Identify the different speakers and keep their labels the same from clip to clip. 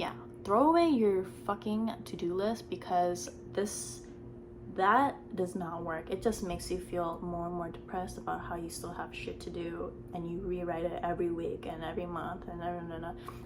Speaker 1: yeah, throw away your fucking to-do list, because that does not work. It just makes you feel more and more depressed about how you still have shit to do, and you rewrite it every week and every month and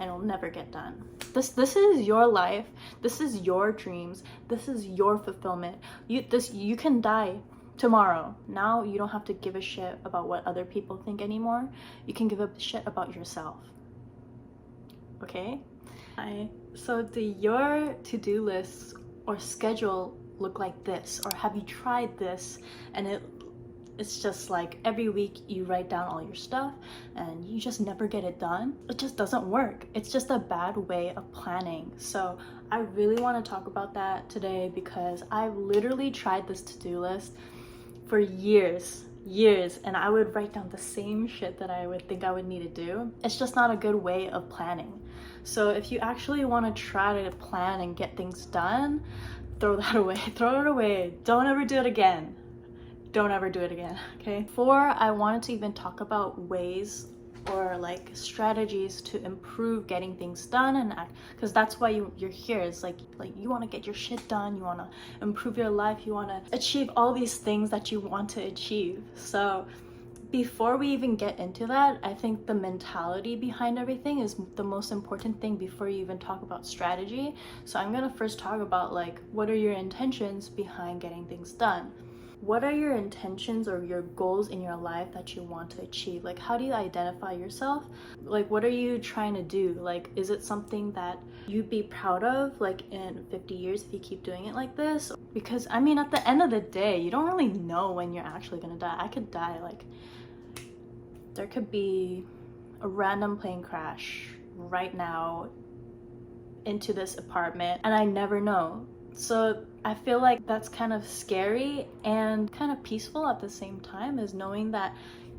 Speaker 1: it'll never get done. This is your life. This is your dreams. This is your fulfillment. You can die tomorrow. Now you don't have to give a shit about what other people think anymore. You can give a shit about yourself. Okay? So do your to-do lists or schedule look like this, or have you tried this and it's just like every week you write down all your stuff and you just never get it done? It just doesn't work. It's just a bad way of planning. So I really want to talk about that today, because I've literally tried this to-do list for years, and I would write down the same shit that I would think I would need to do. It's just not a good way of planning. So if you actually want to try to plan and get things done, throw that away. Throw it away. Don't ever do it again. Don't ever do it again, okay? Before I wanted to even talk about ways or like strategies to improve getting things done, and because that's why you're here. It's like you want to get your shit done, you want to improve your life, you want to achieve all these things that you want to achieve. So before we even get into that, I think the mentality behind everything is the most important thing before you even talk about strategy. So I'm gonna first talk about like, what are your intentions behind getting things done? What are your intentions or your goals in your life that you want to achieve? Like, how do you identify yourself? Like, what are you trying to do? Like, is it something that you'd be proud of, like in 50 years if you keep doing it like this? Because I mean, at the end of the day, you don't really know when you're actually gonna die. I could die, like, there could be a random plane crash right now into this apartment and I never know. So I feel like that's kind of scary and kind of peaceful at the same time, is knowing that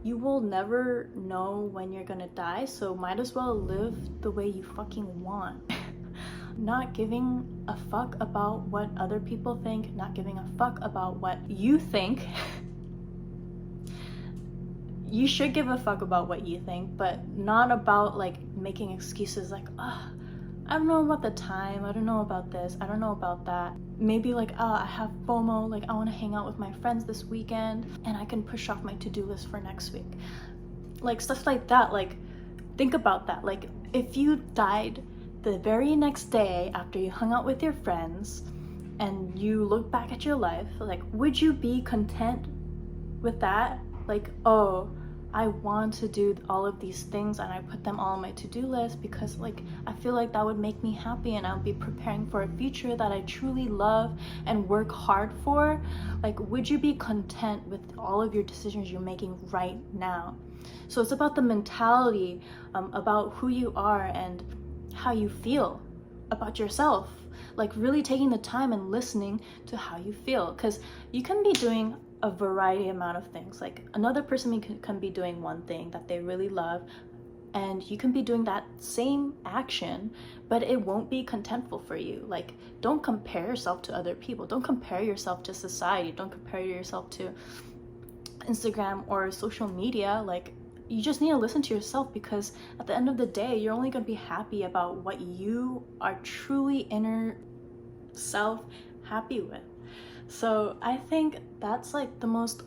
Speaker 1: you will never know when you're gonna die, so might as well live the way you fucking want. Not giving a fuck about what other people think, not giving a fuck about what you think. You should give a fuck about what you think, but not about like making excuses like, I don't know about the time, I don't know about this, I don't know about that. Maybe like, I have FOMO, like I want to hang out with my friends this weekend and I can push off my to-do list for next week. Like stuff like that. Like, think about that. Like, if you died the very next day after you hung out with your friends and you look back at your life, like, would you be content with that? Like, oh, I want to do all of these things and I put them all on my to-do list because like I feel like that would make me happy and I'll be preparing for a future that I truly love and work hard for. Like, would you be content with all of your decisions you're making right now? So it's about the mentality, about who you are and how you feel about yourself. Like, really taking the time and listening to how you feel, because you can be doing a variety amount of things. Like, another person can be doing one thing that they really love, and you can be doing that same action, but it won't be contentful for you. Like, don't compare yourself to other people. Don't compare yourself to society. Don't compare yourself to Instagram or social media. Like, you just need to listen to yourself, because at the end of the day, you're only going to be happy about what you are truly inner self happy with. So I think that's like the most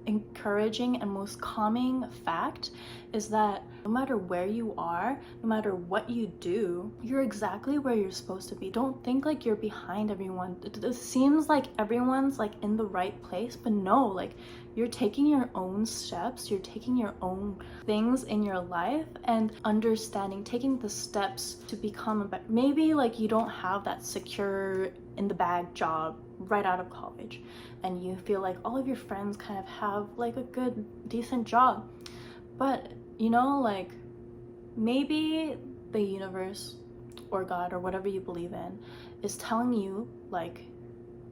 Speaker 1: encouraging and most calming fact, is that no matter where you are, no matter what you do, you're exactly where you're supposed to be. Don't think like you're behind everyone. It seems like everyone's like in the right place, but no, like you're taking your own steps, you're taking your own things in your life and understanding, taking the steps to become a better. Maybe like you don't have that secure in the bag job right out of college and you feel like all of your friends kind of have like a good decent job, but you know, like maybe the universe or God or whatever you believe in is telling you like,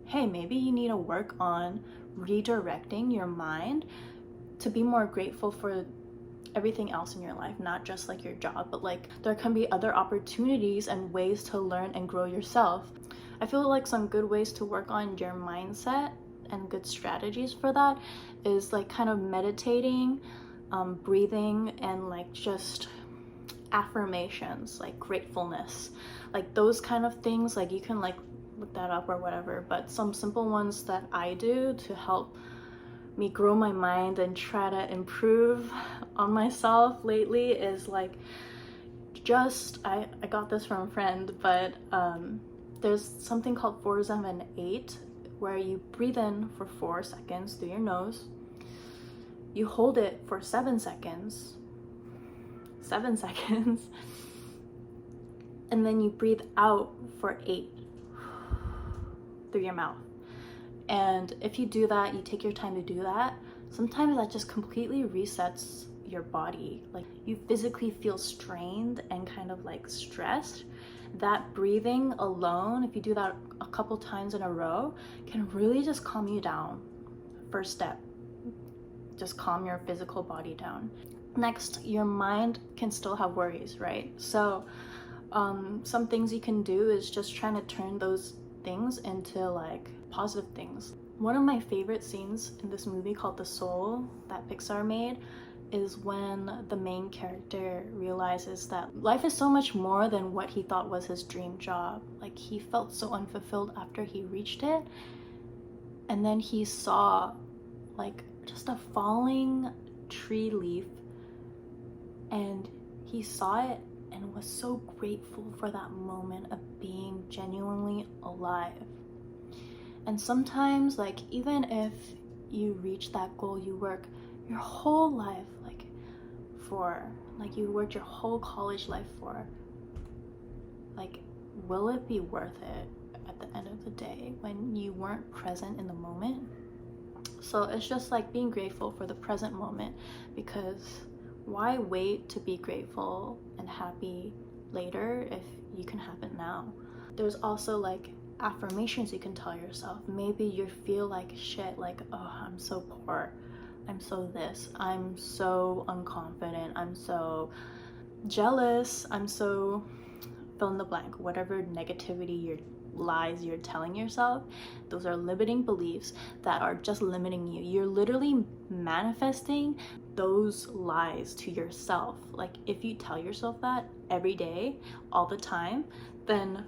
Speaker 1: hey, maybe you need to work on redirecting your mind to be more grateful for everything else in your life, not just like your job, but like there can be other opportunities and ways to learn and grow yourself. I feel like some good ways to work on your mindset and good strategies for that is like kind of meditating, breathing, and like just affirmations, like gratefulness. Like those kind of things, like you can like look that up or whatever, but some simple ones that I do to help me grow my mind and try to improve on myself lately is like just I got this from a friend, but there's something called 4-7-8 where you breathe in for 4 seconds through your nose, you hold it for 7 seconds, and then you breathe out for 8 through your mouth. And if you do that, you take your time to do that, sometimes that just completely resets your body. Like you physically feel strained and kind of like stressed. That breathing alone, if you do that a couple times in a row, can really just calm you down. First step, just calm your physical body down. Next, your mind can still have worries, right? So some things you can do is just trying to turn those things into like positive things. One of my favorite scenes in this movie called The Soul that Pixar made is when the main character realizes that life is so much more than what he thought was his dream job. Like he felt so unfulfilled after he reached it, and then he saw like just a falling tree leaf, and he saw it and was so grateful for that moment of being genuinely alive. And sometimes, like, even if you reach that goal you work your whole life you worked your whole college life for, like, will it be worth it at the end of the day when you weren't present in the moment? So it's just like being grateful for the present moment, because why wait to be grateful and happy later if you can have it now? There's also like affirmations you can tell yourself. Maybe you feel like shit, like, oh, I'm so poor, I'm so this, I'm so unconfident, I'm so jealous, I'm so fill in the blank, whatever negativity your lies you're telling yourself. Those are limiting beliefs that are just limiting you. You're literally manifesting those lies to yourself. Like if you tell yourself that every day, all the time, then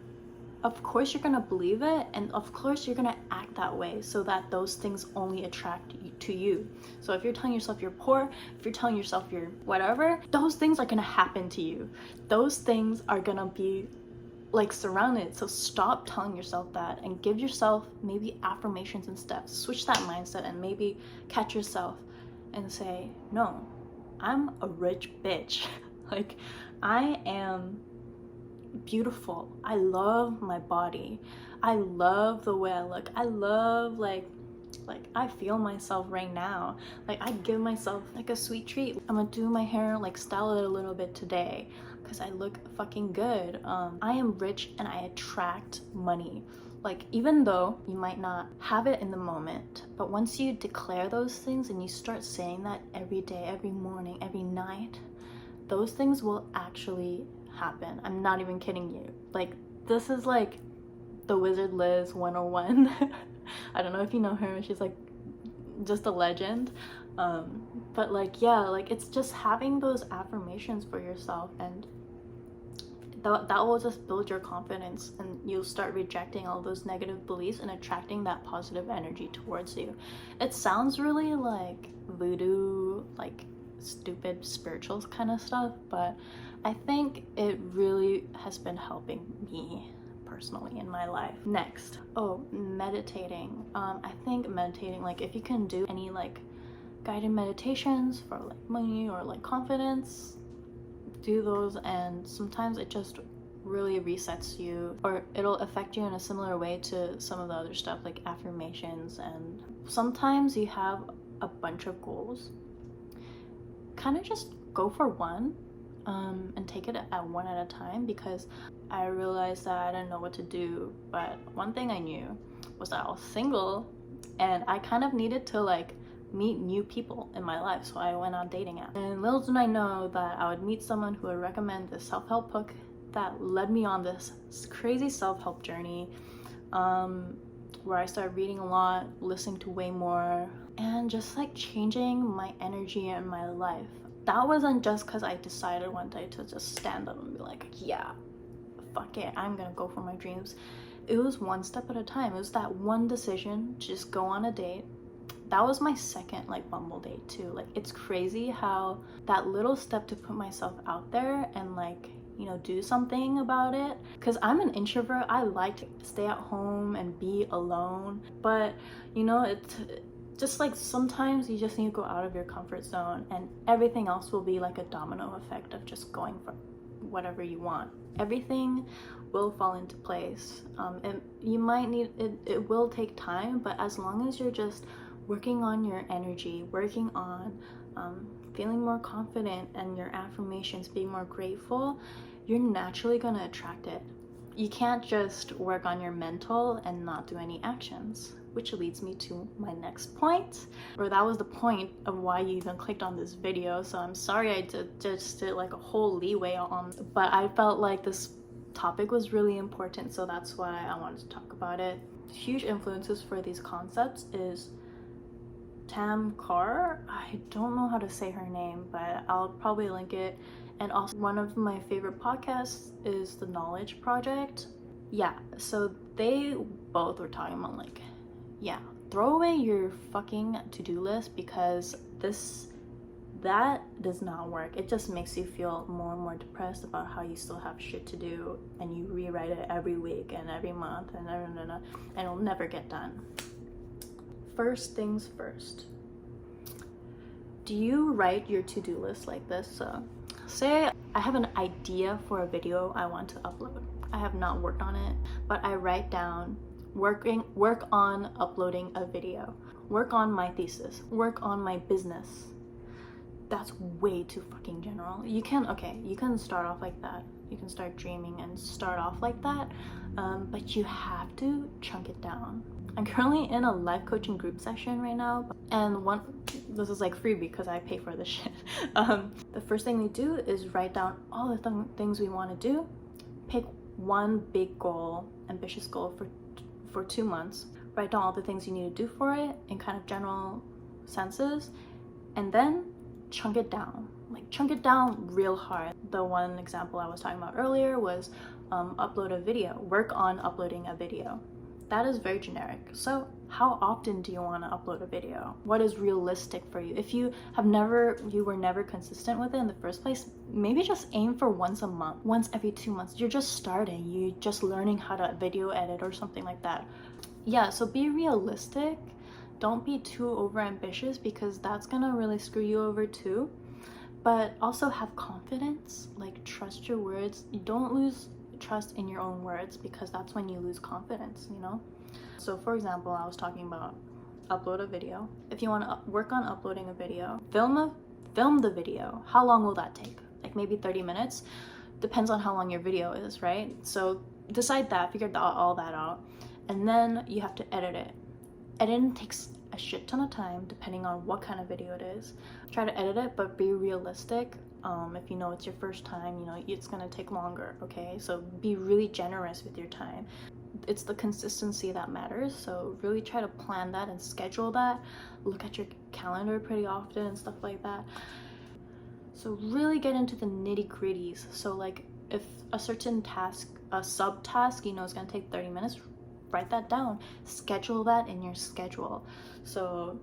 Speaker 1: of course you're gonna believe it, and of course you're gonna act that way, so that those things only attract you to you. So if you're telling yourself you're poor, if you're telling yourself you're whatever, those things are gonna happen to you. Those things are gonna be like surrounded. So stop telling yourself that and give yourself maybe affirmations and steps. Switch that mindset and maybe catch yourself and say, no, I'm a rich bitch. Like I am beautiful. I love my body. I love the way I look. I love like I feel myself right now. Like I give myself like a sweet treat. I'm gonna do my hair, like style it a little bit today because I look fucking good. I am rich and I attract money. Like even though you might not have it in the moment, but once you declare those things and you start saying that every day, every morning, every night, those things will actually happen. I'm not even kidding you. Like this is like the Wizard Liz 101. I don't know if you know her, she's like just a legend. But like yeah, like it's just having those affirmations for yourself, and that will just build your confidence, and you'll start rejecting all those negative beliefs and attracting that positive energy towards you. It sounds really like voodoo, like stupid spiritual kind of stuff, but I think it really has been helping me personally in my life. Next, meditating. I think meditating, like if you can do any like guided meditations for like money or like confidence, do those, and sometimes it just really resets you, or it'll affect you in a similar way to some of the other stuff like affirmations. And sometimes you have a bunch of goals, kind of just go for one and take it at one at a time, because I realized that I didn't know what to do, but one thing I knew was that I was single and I kind of needed to like meet new people in my life, so I went on dating app. And little did I know that I would meet someone who would recommend this self-help book that led me on this crazy self-help journey, where I started reading a lot, listening to way more, and just like changing my energy in my life. That wasn't just because I decided one day to just stand up and be like, yeah, fuck it, I'm gonna go for my dreams. It was one step at a time. It was that one decision, just go on a date. That was my second like Bumble date too. Like, it's crazy how that little step to put myself out there and like, you know, do something about it. Because I'm an introvert, I like to stay at home and be alone, but you know, it's just like sometimes you just need to go out of your comfort zone, and everything else will be like a domino effect of just going for whatever you want. Everything will fall into place. And you might need it will take time, but as long as you're just working on your energy, working on feeling more confident, and your affirmations, being more grateful, you're naturally going to attract it. You can't just work on your mental and not do any actions, which leads me to my next point, or that was the point of why you even clicked on this video. So I'm sorry I just did like a whole leeway on, but I felt like this topic was really important, so that's why I wanted to talk about it. Huge influences for these concepts is Tam Carr. I don't know how to say her name, but I'll probably link it. And also one of my favorite podcasts is The Knowledge Project. Yeah, so they both were talking about like, yeah, throw away your fucking to-do list, because that does not work. It just makes you feel more and more depressed about how you still have shit to do, and you rewrite it every week and every month and it'll never get done. First things first. Do you write your to-do list like this? So say I have an idea for a video I want to upload. I have not worked on it, but I write down work on uploading a video, work on my thesis, work on my business. That's way too fucking general. You can start off like that. You can start dreaming and start off like that, but you have to chunk it down. I'm currently in a life coaching group session right now, and this is like free because I pay for this shit. The first thing we do is write down all the things we want to do, pick one big goal, ambitious goal for 2 months, write down all the things you need to do for it in kind of general senses, and then chunk it down. Like, chunk it down real hard. The one example I was talking about earlier was upload a video, work on uploading a video. That is very generic. So how often do you want to upload a video? What is realistic for you? If you were never consistent with it in the first place, maybe just aim for once a month, once every 2 months. You're just starting, you're just learning how to video edit or something like that. Yeah, so be realistic. Don't be too over ambitious, because that's gonna really screw you over too. But also have confidence, like trust your words. You don't lose trust in your own words, because that's when you lose confidence, you know? So for example, I was talking about upload a video. If you want to work on uploading a video, film the video. How long will that take? Like maybe 30 minutes. Depends on how long your video is, right? So decide that, figure all that out, and then you have to edit it. Editing takes a shit ton of time depending on what kind of video it is. Try to edit it, but be realistic. If you know it's your first time, you know it's gonna take longer, okay? So be really generous with your time. It's the consistency that matters, so really try to plan that and schedule that. Look at your calendar pretty often and stuff like that. So really get into the nitty-gritties. So like if a certain task, a subtask, you know, is gonna take 30 minutes, write that down. Schedule that in your schedule. So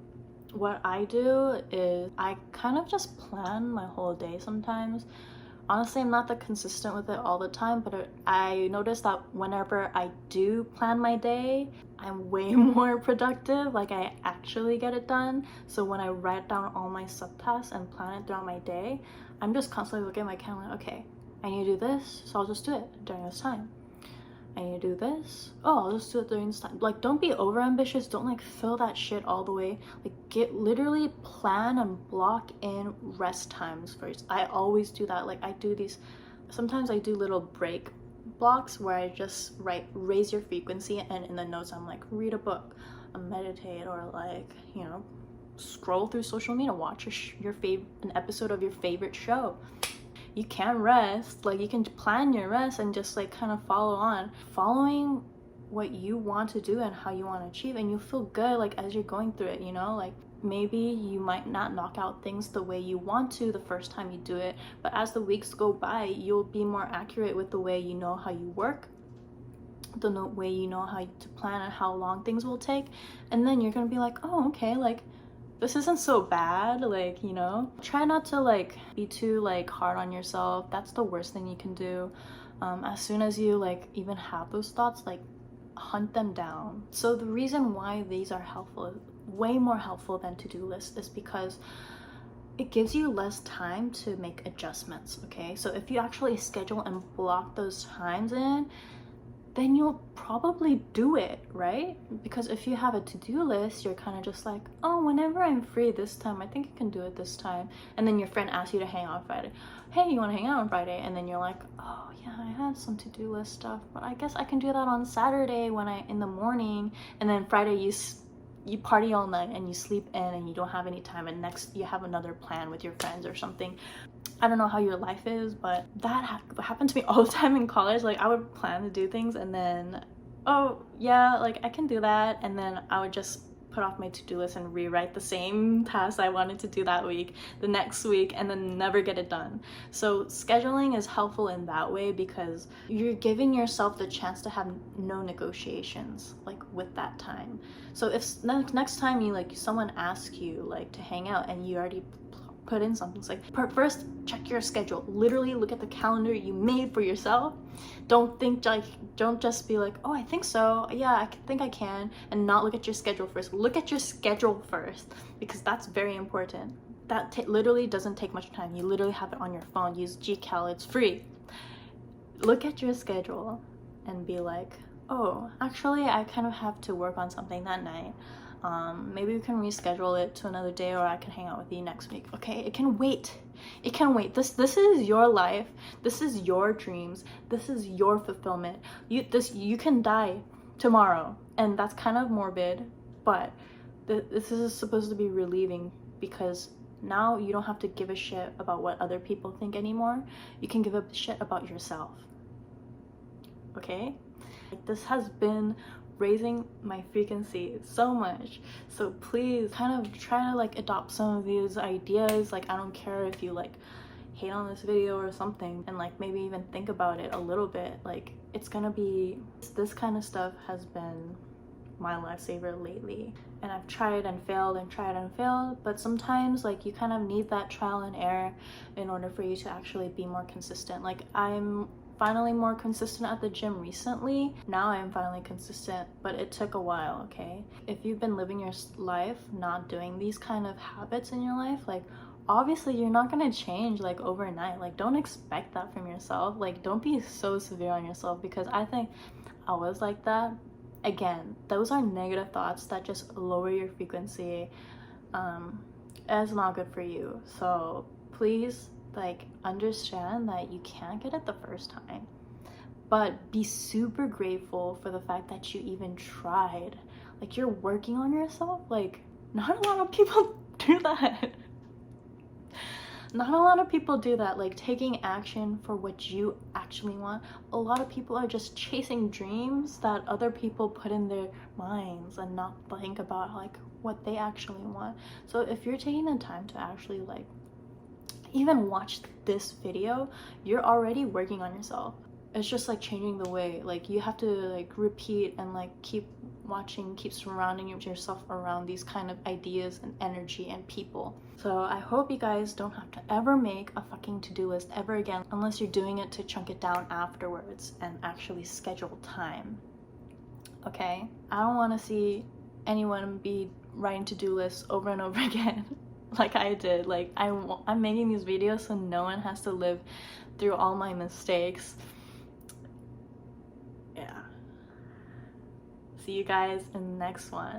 Speaker 1: what I do is I kind of just plan my whole day sometimes. Honestly, I'm not that consistent with it all the time, but I notice that whenever I do plan my day, I'm way more productive. Like, I actually get it done. So when I write down all my subtasks and plan it throughout my day, I'm just constantly looking at my calendar. Okay, I need to do this, so I'll just do it during this time. I need to do this. Oh, I'll just do it during this time. Like, don't be over ambitious. Don't like fill that shit all the way. Like, literally plan and block in rest times first. I always do that. Like, I do these, sometimes I do little break blocks where I just raise your frequency, and in the notes I'm like, read a book, meditate, or like, you know, scroll through social media, watch an episode of your favorite show. You can rest, like you can plan your rest and just like kind of following what you want to do and how you want to achieve, and you feel good like as you're going through it, you know, like maybe you might not knock out things the way you want to the first time you do it, but as the weeks go by, you'll be more accurate with the way you know how you work, the way you know how to plan and how long things will take, and then you're gonna be like, oh, okay, like this isn't so bad, like, you know. Try not to like be too like hard on yourself. That's the worst thing you can do. As soon as you like even have those thoughts, like hunt them down. So the reason why these are helpful, way more helpful than to-do lists, is because it gives you less time to make adjustments. Okay, so if you actually schedule and block those times in, then you'll probably do it, right? Because if you have a to-do list, you're kind of just like, oh, whenever I'm free this time, I think I can do it this time. And then your friend asks you to hang out on Friday. Hey, you want to hang out on Friday? And then you're like, oh yeah, I had some to-do list stuff, but I guess I can do that on Saturday in the morning. And then Friday you party all night and you sleep in and you don't have any time, and next you have another plan with your friends or something. I don't know how your life is, but that happened to me all the time in college. Like I would plan to do things and then, oh yeah, like I can do that, and then I would just put off my to-do list and rewrite the same task I wanted to do that week the next week, and then never get it done. So scheduling is helpful in that way because you're giving yourself the chance to have no negotiations like with that time. So if next time you like someone asks you like to hang out and you already put in something, it's like first check your schedule. Literally look at the calendar you made for yourself. Don't just be like, oh, I think so, yeah, I think I can, and not look at your schedule first. Look at your schedule first, because that's very important. That literally doesn't take much time. You literally have it on your phone. Use GCal, it's free. Look at your schedule and be like, oh, actually I kind of have to work on something that night. Maybe we can reschedule it to another day, or I can hang out with you next week. Okay, it can wait. It can wait. This is your life. This is your dreams. This is your fulfillment. You can die tomorrow, and that's kind of morbid, but this is supposed to be relieving, because now you don't have to give a shit about what other people think anymore. You can give a shit about yourself. Okay? This has been raising my frequency so much, so please kind of try to like adopt some of these ideas. Like I don't care if you like hate on this video or something, and like maybe even think about it a little bit. Like it's gonna be, this kind of stuff has been my lifesaver lately, and I've tried and failed and tried and failed, but sometimes like you kind of need that trial and error in order for you to actually be more consistent. Like I'm finally more consistent at the gym recently. Now I am finally consistent, but it took a while. Okay, if you've been living your life not doing these kind of habits in your life, like obviously you're not gonna change like overnight. Like don't expect that from yourself. Like don't be so severe on yourself, because I think I was like that. Again, those are negative thoughts that just lower your frequency. It's not good for you. So please like understand that you can't get it the first time, but be super grateful for the fact that you even tried. Like you're working on yourself. Like not a lot of people do that. Not a lot of people do that, like taking action for what you actually want. A lot of people are just chasing dreams that other people put in their minds and not think about like what they actually want. So if you're taking the time to actually like even watch this video, you're already working on yourself. It's just like changing the way, like you have to like repeat and like keep watching, keep surrounding yourself around these kind of ideas and energy and people. So I hope you guys don't have to ever make a fucking to-do list ever again, unless you're doing it to chunk it down afterwards and actually schedule time. Okay, I don't want to see anyone be writing to-do lists over and over again like I did. Like I'm making these videos so no one has to live through all my mistakes. Yeah. See you guys in the next one.